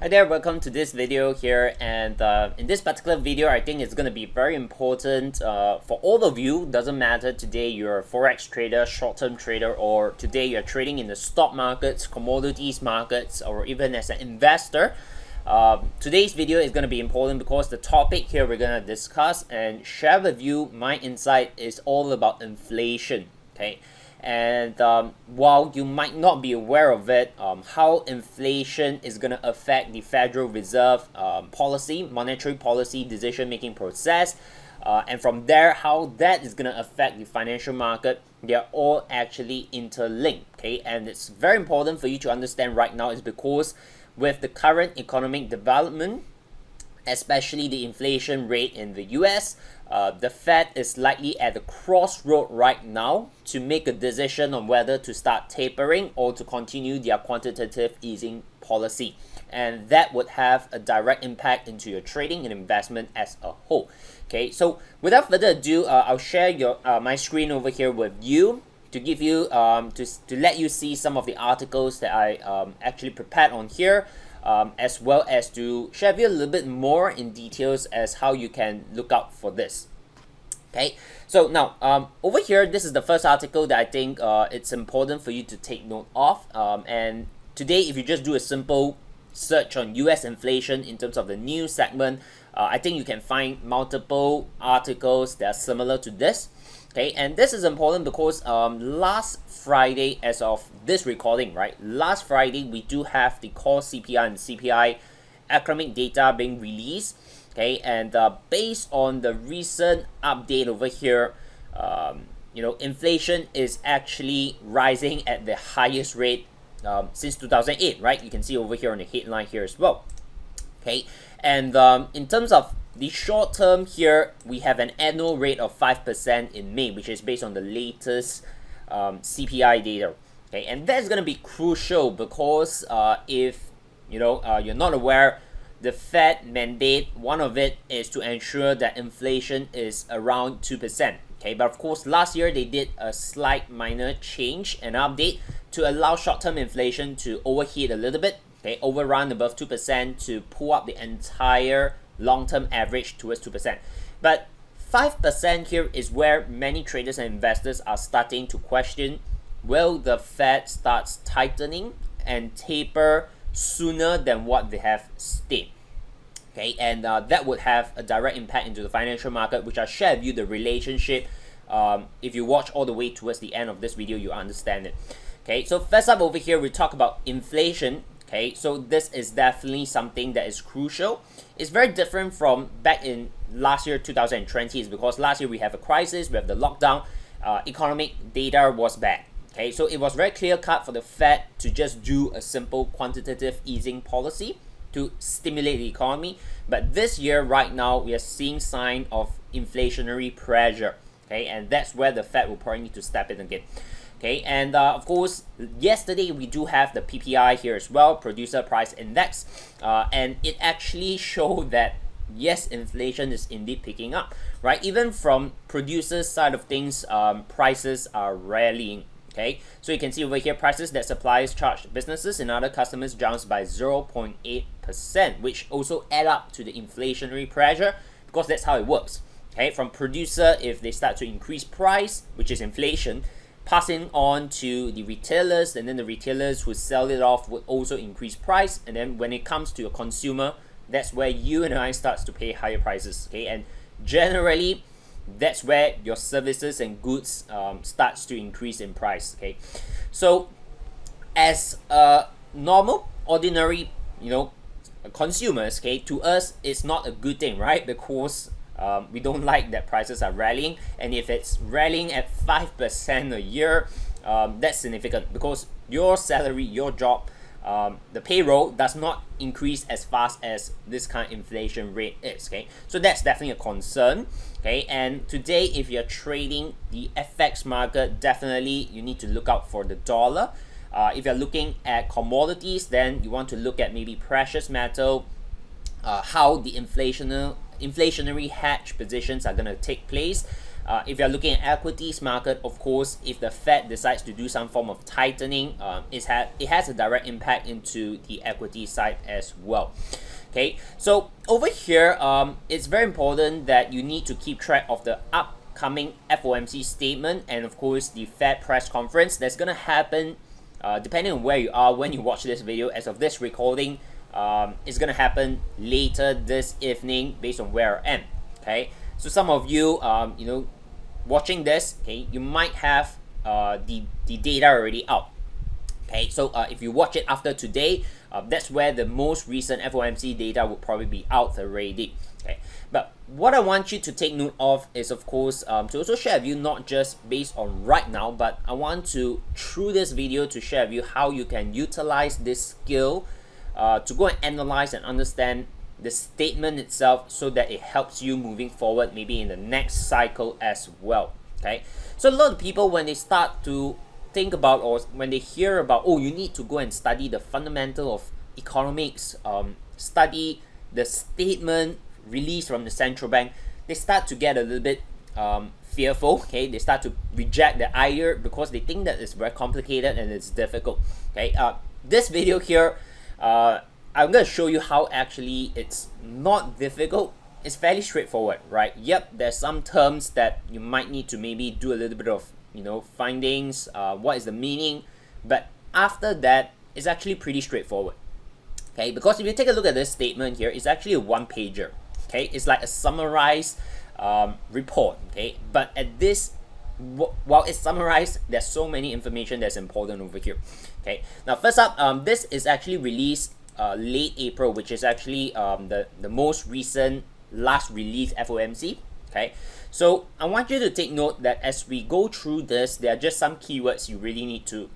Hi there, welcome to this video here, and in this particular video I think it's going to be very important for all of you. Doesn't matter today you're a Forex trader, short-term trader, or today you're trading in the stock markets, commodities markets, or even as an investor. Today's video is going to be important because the topic here we're going to discuss and share with you my insight is all about inflation. Okay. And while you might not be aware of it, how inflation is going to affect the Federal Reserve policy, monetary policy decision-making process, and from there, how that is going to affect the financial market, they're all actually interlinked, okay? And it's very important for you to understand right now is because with the current economic development, especially the inflation rate in the US, the Fed is likely at the crossroad right now to make a decision on whether to start tapering or to continue their quantitative easing policy. And that would have a direct impact into your trading and investment as a whole. Okay, so without further ado, I'll share my screen over here with you to give you to let you see some of the articles that I actually prepared on here. As well as to share with you a little bit more in details as how you can look out for this. Okay, so now over here, this is the first article that I think it's important for you to take note of. And today, if you just do a simple search on US inflation in terms of the news segment, I think you can find multiple articles that are similar to this. Okay, and this is important because last Friday, as of this recording, right, last Friday we do have the core CPI and CPI economic data being released. Okay, and based on the recent update over here, inflation is actually rising at the highest rate since 2008, right? You can see over here on the headline here as well. Okay, and in terms of the short term here, we have an annual rate of 5% in May, which is based on the latest CPI data. Okay, and that's going to be crucial because if you're not aware, the Fed mandate, one of it is to ensure that inflation is around 2%. Okay, but of course last year they did a slight minor change and update to allow short-term inflation to overheat a little bit. Okay, overrun above 2% to pull up the entire long-term average towards 2%. But 5% here is where many traders and investors are starting to question, will the Fed start tightening and taper sooner than what they have stated? Okay, and that would have a direct impact into the financial market, which I'll share with you the relationship. If you watch all the way towards the end of this video, you understand it. Okay, so first up over here, we talk about inflation. Okay, so this is definitely something that is crucial. It's very different from back in last year, 2020, is because last year we have a crisis, we have the lockdown, economic data was bad. Okay, so it was very clear cut for the Fed to just do a simple quantitative easing policy to stimulate the economy. But this year, right now, we are seeing sign of inflationary pressure. Okay, and that's where the Fed will probably need to step in again. Okay, and of course, yesterday we do have the PPI here as well, Producer Price Index, and it actually showed that yes, inflation is indeed picking up, right? Even from producers' side of things, prices are rallying. Okay, so you can see over here, prices that suppliers charge businesses and other customers jumps by 0.8%, which also add up to the inflationary pressure because that's how it works. Okay, from producer, if they start to increase price, which is inflation, passing on to the retailers, and then the retailers who sell it off would also increase price. And then when it comes to a consumer, that's where you and I starts to pay higher prices. Okay, and generally that's where your services and goods starts to increase in price. Okay, so as normal, ordinary, consumers, okay, to us it's not a good thing, right? Because we don't like that prices are rallying, and if it's rallying at 5% a year, that's significant because your salary, your job, the payroll does not increase as fast as this kind of inflation rate is. Okay, so that's definitely a concern. Okay, and today if you're trading the FX market, definitely you need to look out for the dollar. If you're looking at commodities, then you want to look at maybe precious metal, how the inflationary hedge positions are going to take place. If you're looking at equities market, of course, if the Fed decides to do some form of tightening, it has a direct impact into the equity side as well. Okay, so over here, it's very important that you need to keep track of the upcoming FOMC statement and of course the Fed press conference that's gonna happen. Depending on where you are when you watch this video, as of this recording, it's gonna happen later this evening based on where I am. Okay, so some of you, watching this, okay, you might have the data already out. Okay, so if you watch it after today, that's where the most recent FOMC data will probably be out already. Okay, but what I want you to take note of is, of course, to also share with you not just based on right now, but I want to, through this video, to share with you how you can utilize this skill to go and analyze and understand the statement itself so that it helps you moving forward, maybe in the next cycle as well. Okay, so a lot of people, when they start to think about, or when they hear about, oh, you need to go and study the fundamental of economics, study the statement released from the central bank, they start to get a little bit fearful. Okay, they start to reject the idea because they think that it's very complicated and it's difficult. Okay, this video here, I'm going to show you how actually it's not difficult. It's fairly straightforward, right? Yep, there's some terms that you might need to maybe do a little bit of, findings, what is the meaning, but after that, it's actually pretty straightforward. Okay, because if you take a look at this statement here, it's actually a one-pager. Okay, it's like a summarized report. Okay, but at this, while it's summarized, there's so many information that's important over here. Okay, now first up, this is actually released late April, which is actually the most recent last released FOMC. Okay, so I want you to take note that as we go through this, there are just some keywords you really need to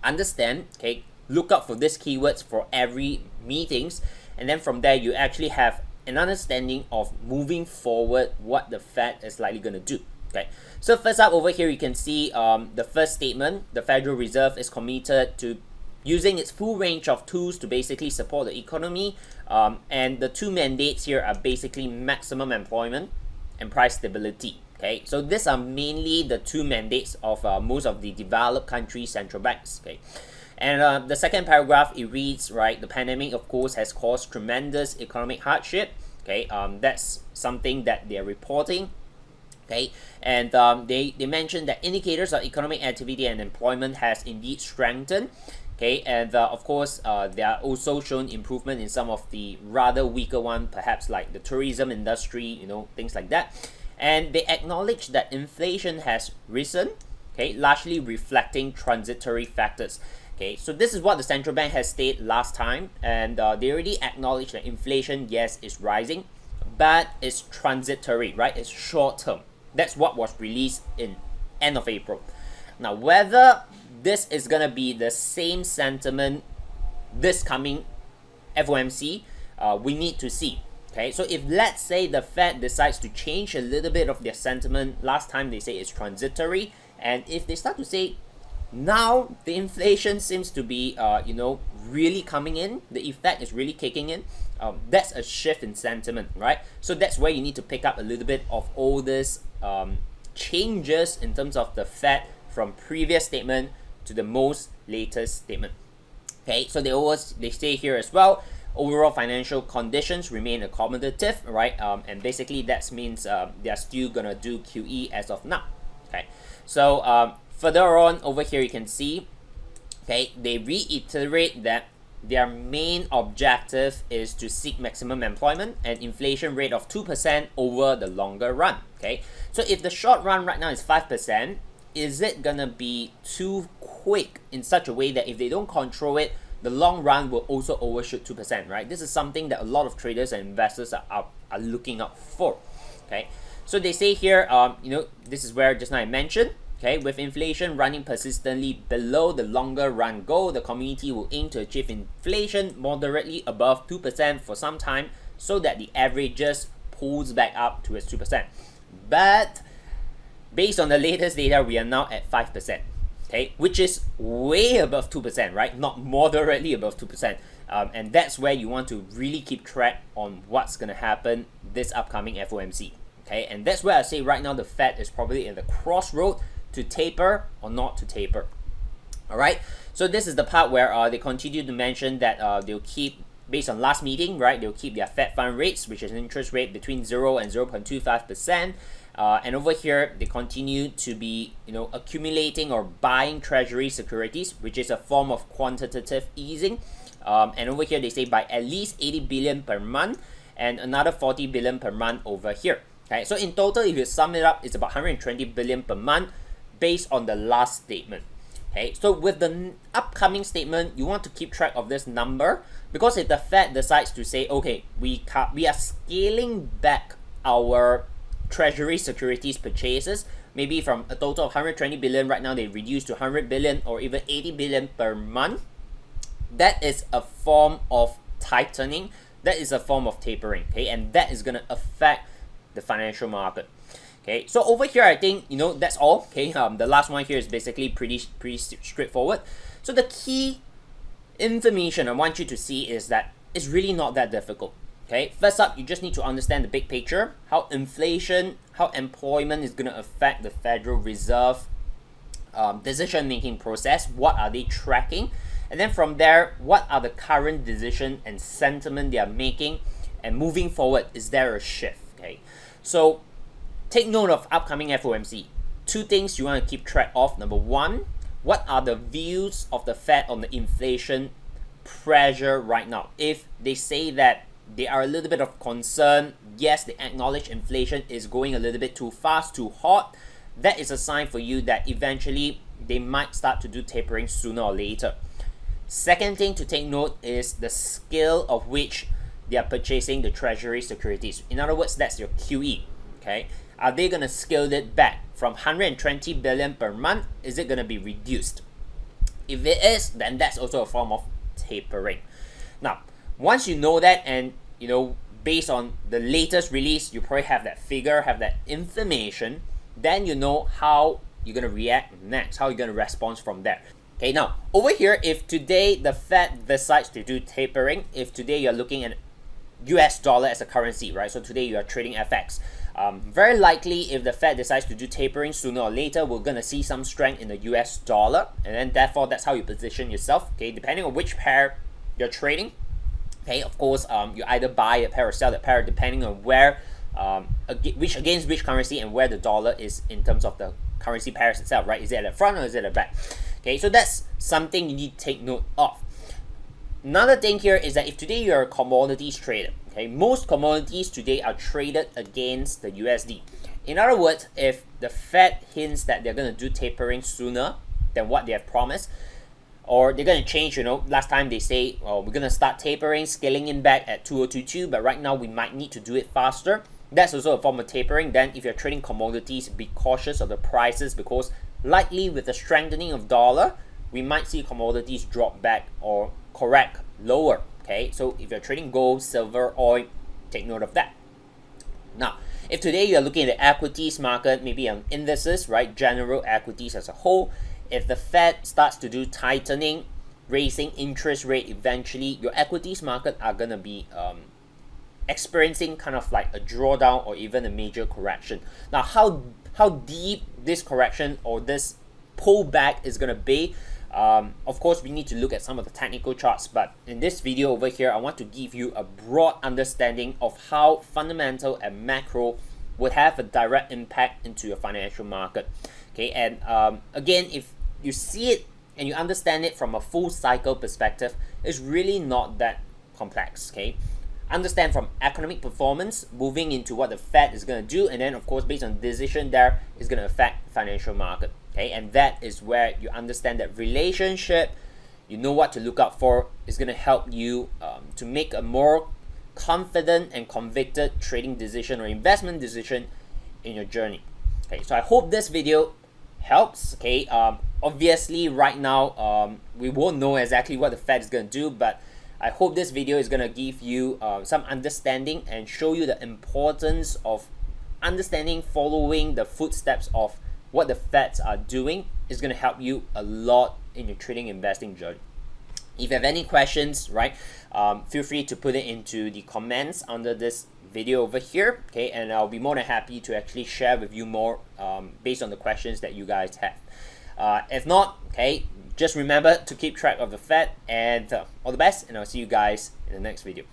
understand. Okay, look out for these keywords for every meetings, and then from there you actually have an understanding of moving forward what the Fed is likely going to do. Okay, so first up over here you can see the first statement. The Federal Reserve is committed to using its full range of tools to basically support the economy, and the two mandates here are basically maximum employment and price stability. Okay, so these are mainly the two mandates of most of the developed countries' central banks. Okay, and the second paragraph, it reads, right, the pandemic of course has caused tremendous economic hardship. Okay, that's something that they're reporting. Okay, and they mentioned that indicators of economic activity and employment has indeed strengthened. Okay, and of course, they are also shown improvement in some of the rather weaker one, perhaps like the tourism industry, things like that. And they acknowledge that inflation has risen, okay, largely reflecting transitory factors. Okay, so this is what the central bank has stated last time, and they already acknowledge that inflation, yes, is rising, but it's transitory, right? It's short term. That's what was released in end of April. Now, whether this is gonna be the same sentiment this coming FOMC, we need to see. Okay, so if let's say the Fed decides to change a little bit of their sentiment, last time they say it's transitory, and if they start to say now the inflation seems to be really coming in, the effect is really kicking in, that's a shift in sentiment, right? So that's where you need to pick up a little bit of all this changes in terms of the Fed from previous statement to the most latest statement. Okay, so they say here as well, overall financial conditions remain accommodative, right? And basically that means they are still gonna do QE as of now. Okay, so further on over here you can see, okay, they reiterate that their main objective is to seek maximum employment and inflation rate of 2% over the longer run. Okay, so if the short run right now is 5%, is it gonna be too quick in such a way that if they don't control it, the long run will also overshoot 2%, right? This is something that a lot of traders and investors are looking out for. Okay, so they say here, this is where just now I mentioned, okay, with inflation running persistently below the longer run goal, the community will aim to achieve inflation moderately above 2% for some time so that the average just pulls back up towards 2%. But based on the latest data, we are now at 5%, okay, which is way above 2%, right? Not moderately above 2%. And that's where you want to really keep track on what's going to happen this upcoming FOMC. Okay, and that's where I say right now the Fed is probably in the crossroad to taper or not to taper. All right, so this is the part where they continue to mention that they'll keep, based on last meeting, right, they'll keep their Fed fund rates, which is an interest rate between 0 and 0.25%. And over here, they continue to be, accumulating or buying treasury securities, which is a form of quantitative easing. And over here, they say by at least 80 billion per month and another 40 billion per month over here. Okay, so in total, if you sum it up, it's about 120 billion per month based on the last statement. Okay, so with the upcoming statement, you want to keep track of this number, because if the Fed decides to say, okay, we are scaling back our treasury securities purchases, maybe from a total of 120 billion right now, they reduce to 100 billion or even 80 billion per month, that is a form of tightening, that is a form of tapering, okay, and that is going to affect the financial market. Okay, so over here, I think, that's all. Okay, the last one here is basically pretty straightforward. So the key information I want you to see is that it's really not that difficult. Okay, first up, you just need to understand the big picture, how inflation, how employment is going to affect the Federal Reserve decision-making process, what are they tracking, and then from there, what are the current decision and sentiment they are making, and moving forward, is there a shift? Okay, so take note of upcoming FOMC. Two things you want to keep track of. Number one, what are the views of the Fed on the inflation pressure right now? If they say that they are a little bit of concern, yes, they acknowledge inflation is going a little bit too fast, too hot, that is a sign for you that eventually they might start to do tapering sooner or later. Second thing to take note is the scale of which they are purchasing the treasury securities. In other words, that's your QE. Okay, are they going to scale it back from 120 billion per month? Is it going to be reduced? If it is, then that's also a form of tapering. Now, once you know that, and based on the latest release, you probably have that figure, have that information, then you know how you're going to react next, how you're going to respond from there. Okay, now over here, if today the Fed decides to do tapering, if today you're looking at US dollar as a currency, right? So today you are trading FX. Very likely, if the Fed decides to do tapering sooner or later, we're going to see some strength in the US dollar, and then therefore that's how you position yourself. Okay, depending on which pair you're trading. Okay, of course, you either buy a pair or sell that pair depending on where, against which currency and where the dollar is in terms of the currency pairs itself, right? Is it at the front or is it at the back? Okay, so that's something you need to take note of. Another thing here is that if today you're a commodities trader, okay, most commodities today are traded against the USD. In other words, if the Fed hints that they're going to do tapering sooner than what they have promised, or they're going to change, last time they say, well, we're going to start tapering, scaling in back at 2022, but right now we might need to do it faster. That's also a form of tapering. Then if you're trading commodities, be cautious of the prices, because likely with the strengthening of dollar, we might see commodities drop back or correct lower. Okay, so if you're trading gold, silver, oil, take note of that. Now, if today you're looking at the equities market, maybe on indices, right, general equities as a whole, if the Fed starts to do tightening, raising interest rate, eventually your equities market are going to be experiencing kind of like a drawdown or even a major correction. Now, how deep this correction or this pullback is going to be, of course, we need to look at some of the technical charts, but in this video over here, I want to give you a broad understanding of how fundamental and macro would have a direct impact into your financial market. Okay, and again, if you see it and you understand it from a full cycle perspective, it's really not that complex. Okay, understand from economic performance, moving into what the Fed is going to do, and then of course, based on decision there, is going to affect financial market. Okay, and that is where you understand that relationship, you know what to look out for, is going to help you to make a more confident and convicted trading decision or investment decision in your journey. Okay, so I hope this video helps. Okay, obviously right now we won't know exactly what the Fed is going to do, but I hope this video is going to give you some understanding and show you the importance of understanding, following the footsteps of what the Feds are doing is going to help you a lot in your trading investing journey. If you have any questions, right, feel free to put it into the comments under this video over here, okay, and I'll be more than happy to actually share with you more based on the questions that you guys have. If not, okay, just remember to keep track of the Fed, and all the best, and I'll see you guys in the next video.